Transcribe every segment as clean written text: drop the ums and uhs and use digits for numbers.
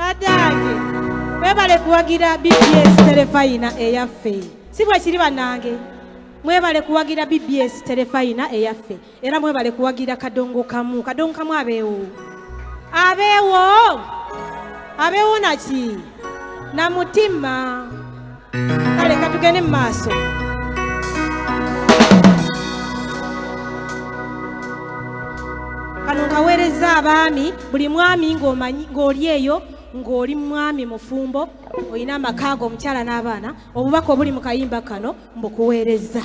badange mwebale kuwagira BBS Terefayina eyaffe si bwe kiri bannange mwebale kuwagira BBS Terefayina eyaffe era mwebale kuwagira kadongo kamu abeewo naki na mutima kale katugende mu maaso kano kaweereza abaami buli mwami ng'oli eyo ng'oli mwami mufumbo olina amakaago omukyala n'abaana obubaka obuli mu kayimba kano mbukuweereza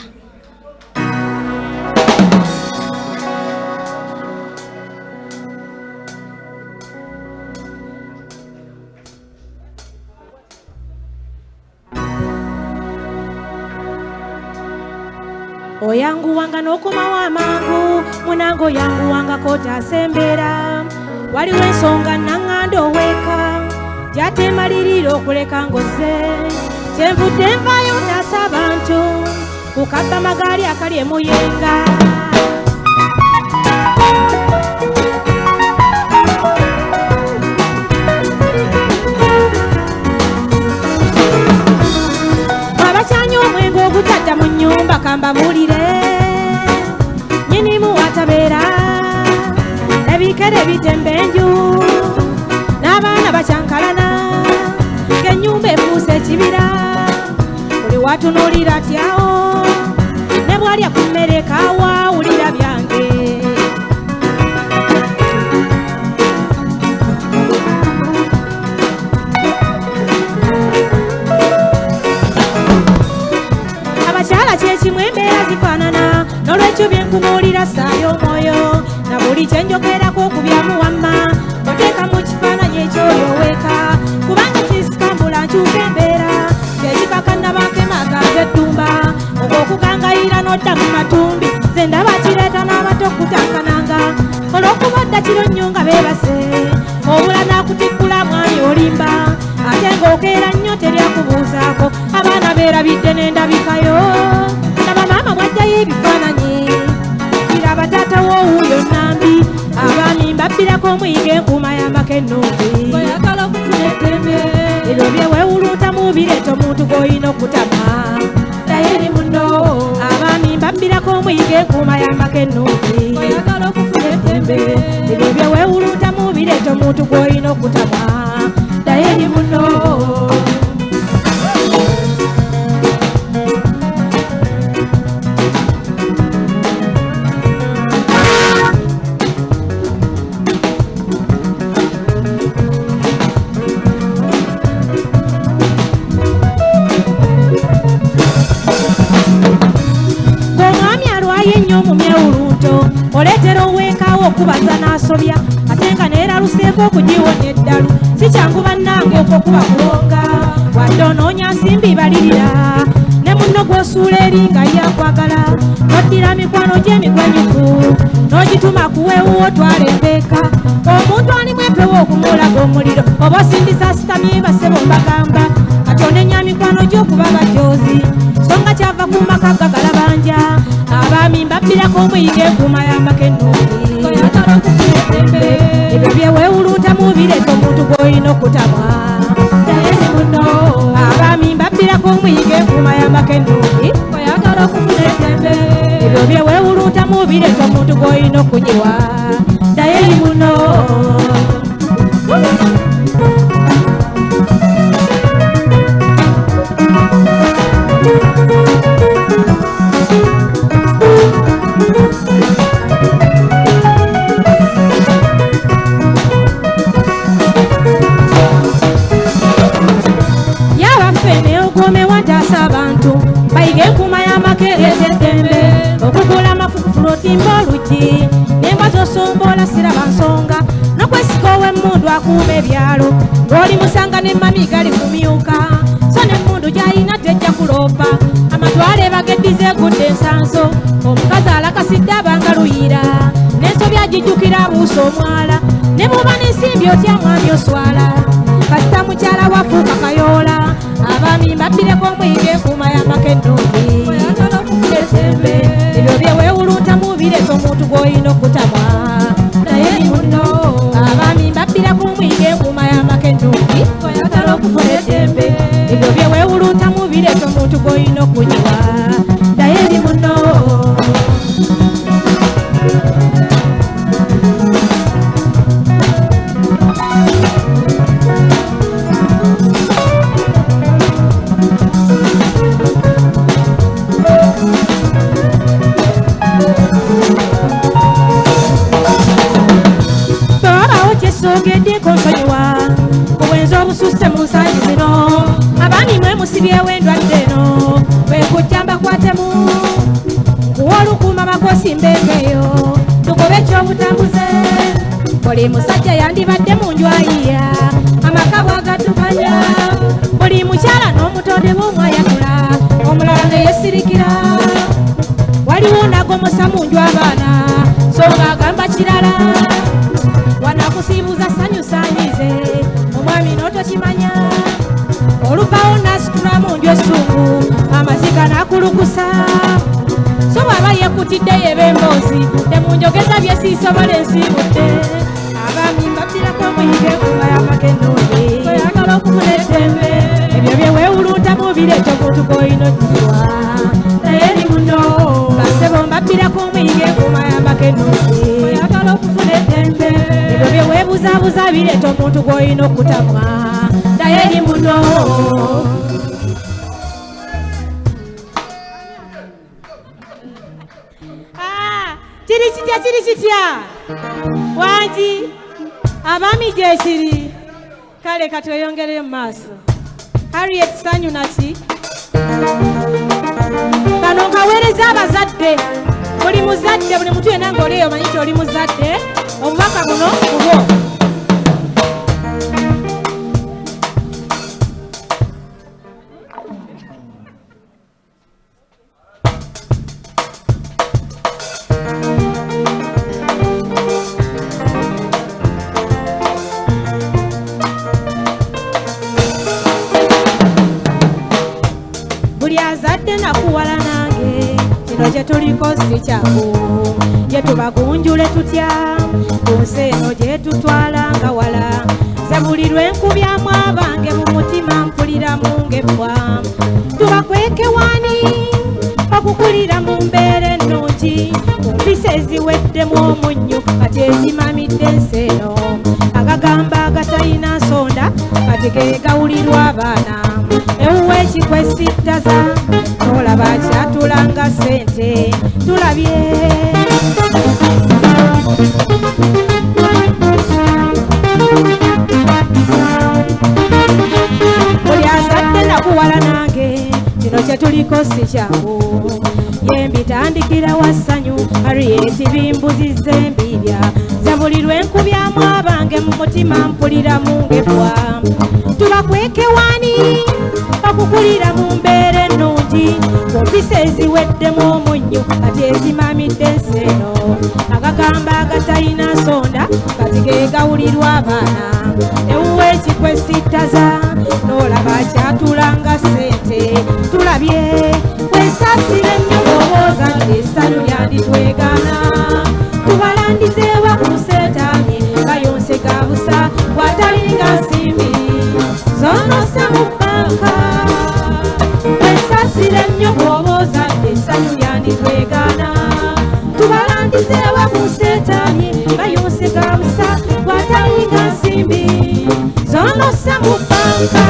oyanguwanga n'okomawo amangu munange oyanguwanga kootasembera waliwo ensonga naŋŋanda oweeka gyatemalirira okuleka ngoze kyenvudde nvaayo ntaasa abantu kukabba amagaali akali emuyenga abakyanya omwenge ogutadda mu nnyumba kambabulire nyinimu watabeera ebikere bitembe enju n'abaana bakyankalana ng'ennyumba efuuse ekibira buli watunuulira atyawo ne bwalya ku mmere kawaawulira byange abakyala kyekimu embeera zifaanana n'olwekyo byenkubuulira ssaayo omwoyo na buli kyenjogerako okubyamu wamma oteeka mu kifaananyi ekyoyo weeka kubanga kisikambula nkyuka embeera kyekikakannabankemaganza eddumba ogw'okugangayira n'odda mu matumbi ze ndaba kireeta n'abato okutankananga olw'okuba odda kiro nnyo nga beebase obula n'akutikkula mwami olimba ate ng'okeera nnyo teryakubuuzaako abaana beerabidde n'endabikayo laba maama bw'ajjayo ebifaananyi kiraba taata w'owuuyo nambi abaami mbabbirako omuyiga enkuuma yambako ennumbi oyagala okufuna eddembe ebyo byewewuluuta mu bireeta omuntu gw'olina okutama naye eri muno abaami mbabbirako omuyiga enkuuma yambako ennumbi oyagala okufuna eddembe ebyo byewewuluuta mu bireeta omuntu gw'olina okutama naye eri muno oleetera oweekaawo okubaza n'asobya ate nga neeraluseeko okugiwonya eddalu si kyangu bannange okwokuba kulonga wadde onoonya nsimbi balirira ne munno gw'osuula eri nga yakwagala noddira mikwano gy'emigwenyufu n'ogituma kuweewuwo twala empeeka omuntu alimu empewo okumulaga omuliro oba osindisa sitamye basebo mbagamba kati onenya mikwano gy'okuba bajoozi so nga kyava ku maka gagalabanja abaami mbabbirako omuyiga enkuuma yambako ennumbi oyagala okufuna eddembe ebyo byewewuluuta mu bireeta omuntu gw'olina okutamwa naye ne muno abaami mbabbirako omuyiga enkuuma yambako ennumbi oyagala okufuna eddembe ebyo byewewuluuta mu bireeta omuntu gw'olina okunyiwa naye ne muno bayiga enkuuma y'amakereza eddembe okugula amafufulu otimba olugi nemba z'osombola siraba nsonga n'okwesika ow'emmundu akuuma ebyalo ng'oli musanga n'emmami gali kumyuka so n'emmundu gy'alina tejja kuloopa amatwale bageddiza egudde ensanso omukazi alakasidde abanga luyira n'ensobi agijjukira abuusa omwala ne bw'oba n'ensimbi otya mwami oswala kasita mukyala wafuuka kayoola abaami mbabbireko omuyiga enkuuma yambako ennumbi oyagala okufuna eddembe ebyo byewewuluuta mu bireeta omuntu gw'olina okutamwa naye ni muno abaami mbabbireko omuyiga enkuuma yambako ennumbi mususse mu nsangi zino abaami mwe musibyewo endwadde eno bwekujja mbakwatemu nkuwa olukuma makosi mbembeyo tugobe ekyobutambuze buli musajja yandibadde mu nju ayiya amaka bwagatukanya buli mukyala n'omutonde bw'omwayanula omulala ne yesirikira waliwo nagomosa mu nju abaana so ng'agamba kirala wanakusiibuza sanyusanyize omwami n'otokimanya oluvawo nasitula mu nju essungu amaziga n'akulukusa so bw'aba yeekutidde yeb'emboozi temunjogeza byesiisobola ensiibudde abaami mbabbirako omuyige kuba y'amakenooye oyagala okufuna eddembe ebyo bye weewulunta mu bireeto muntu goyina okkiwa naye eri muno basebo mbabbirako omuyige kuba y'amakenooye oyagala okufuna eddembe ebyo bye weebuzaabuza bireeto omuntu goyina okutamwa naye eri muno kiri kitya wangi abaami gye kiri kale katweyongereyo mu maaso Harriet sanyu naki kano nkaweereza abazadde buli muzadde buli muntu yenna ng'olieyo omanyi nti oli muzadde obubaka buno kubwo nakuwala nange kino kye tuliko si kyangu ye tubagunjule tutya ku nsi eno gye tutwala nga wala ze buli lwe nkubyamu abange mu mutima mpuliramu ng'ebbwa tubakweke wani okukulira mu mbeera ennungi ku mpisa eziweddemu omunnyo kati ezimamidde ensi eno agagamba agatalina nsonda kati ge gawulirwa abaana ewuwa ekikwesittaza olaba kyatulanga ssente tulabye buli azadde nakuwala nange kino kye tuliko si kyangu ye mbitandikira wa ssanyu Harriet bimbuzizza embibya ze buli lwe nkubyamu abange mu mutima mpuliramu ng'ebbwa tubakweke wani okukulira mu mbeera ennungi ku mpisa eziweddemu omunnyo kati ezimamidde ensi eno agagamba agatalina nsonda kati ge gawulirwa abaana ewuwa ekikwesittaza n'olaba kyatulanga ssente tulabye wesaasire nnyo bw'obooza ng'essanyu lyanditwegaana tubalandizeewa ku seetaani bayonse ga busa bw'atalinga nsimbi zonosa mu bbanka wesaasire nnyo bw'obooza ng'essanyu lyanditwegaana tubalandizeewa ku seetaani bayonse ga busa bw'atalinga nsimbi zonosa mu bbanka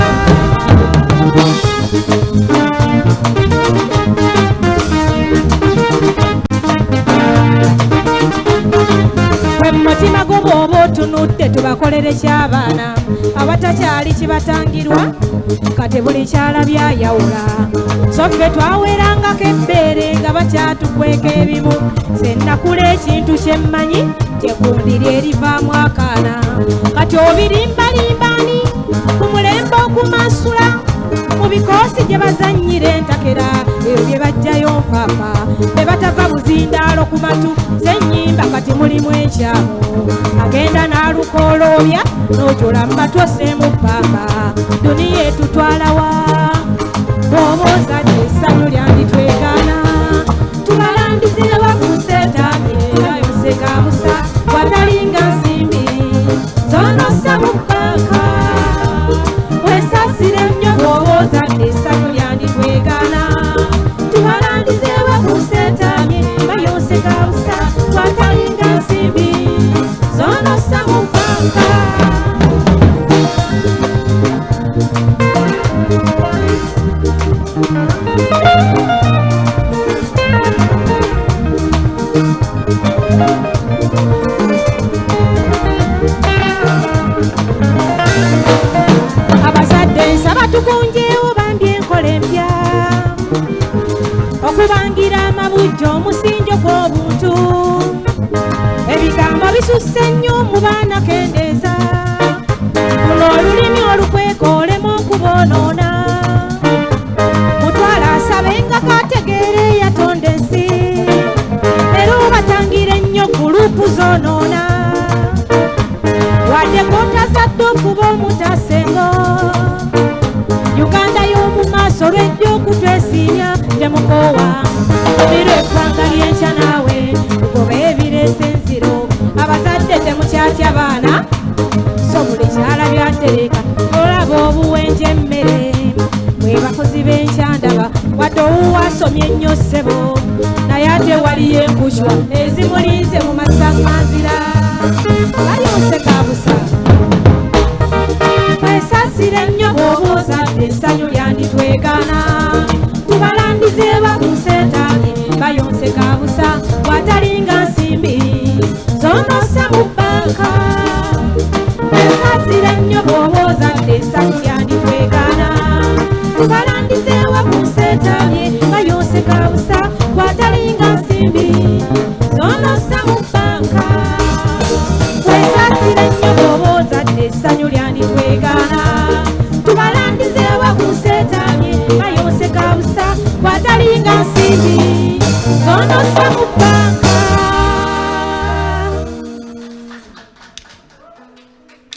mutima gwo bw'oba otunudde tubakolere ky'abaana abatakyali kibatangirwa kati buli kyala byayawula so ffe twawerangako ebbeere nga bakyatukweka ebimu sennakula ekintu kye mmanyi kyekundi lyerivaamu akaana kati obirimbalimbaani ku mulembe ogumansula mu bikoosi gye bazannyira entakera ebyo bye bajjayo mpaapa be batava buzindaalo ku matu z'ennyimba kati mulimu ekyamu agenda n'alukooloobya n'ojula mu matu osseemu ppamba duniya etutwalawa bw'oba ozadde essanyu lyanditwegaana tubalandizeewa ku seetaani ayose ga busa bw'atalinga nsimbi zonosa mu bbanka wesaasire nnyo bw'oba ozadde essanyu lyanditwegaana tubalandizeewa ku seetaani bayonse ga busa bw'atalinga nsimbi zonosa mu bbanka basusse nnyo mu baana kendeeza luno olulimi olukwekoolemu okuboonoona mutwala asabenga kategeere yatonda ensi era obatangire nnyo gulupu zoonoona wadde kootazadde okuba omutasengo uganda y'omu maaso lwejja okutwesiinya temukoowa obira ebbanga lyenkya naawe tugoba ebireesa enziro abazadde temukyatya baana so buli kyala byatereka olaba obuwenje emmere mwe bakozi b'enkyandaba wadde owuwaasomye ennyo ssebo naye ate waliyo enkushwa ezimulinze mu masaŋŋanzira balyonsekabusa twesasire nnyo bw'oba ozadde essanyu lyanditwegaana tubalandize bakuseetaani bayonsekabusa bw'atalinga nsimbi zonosa mu bbanka twesasire nnyo bw'oba ozadde essanyu lyanditwegaana tubalandize wakuseetaani bayonsekabusa bw'atalinga nsimbi zonosa mu bbanka twesasire nnyo bw'oba ozadde essanyu lyanditwegaana tubalandize wakuseetaanye bayonsekabusa bw'atalinga nsimbi zonosa mu bbanka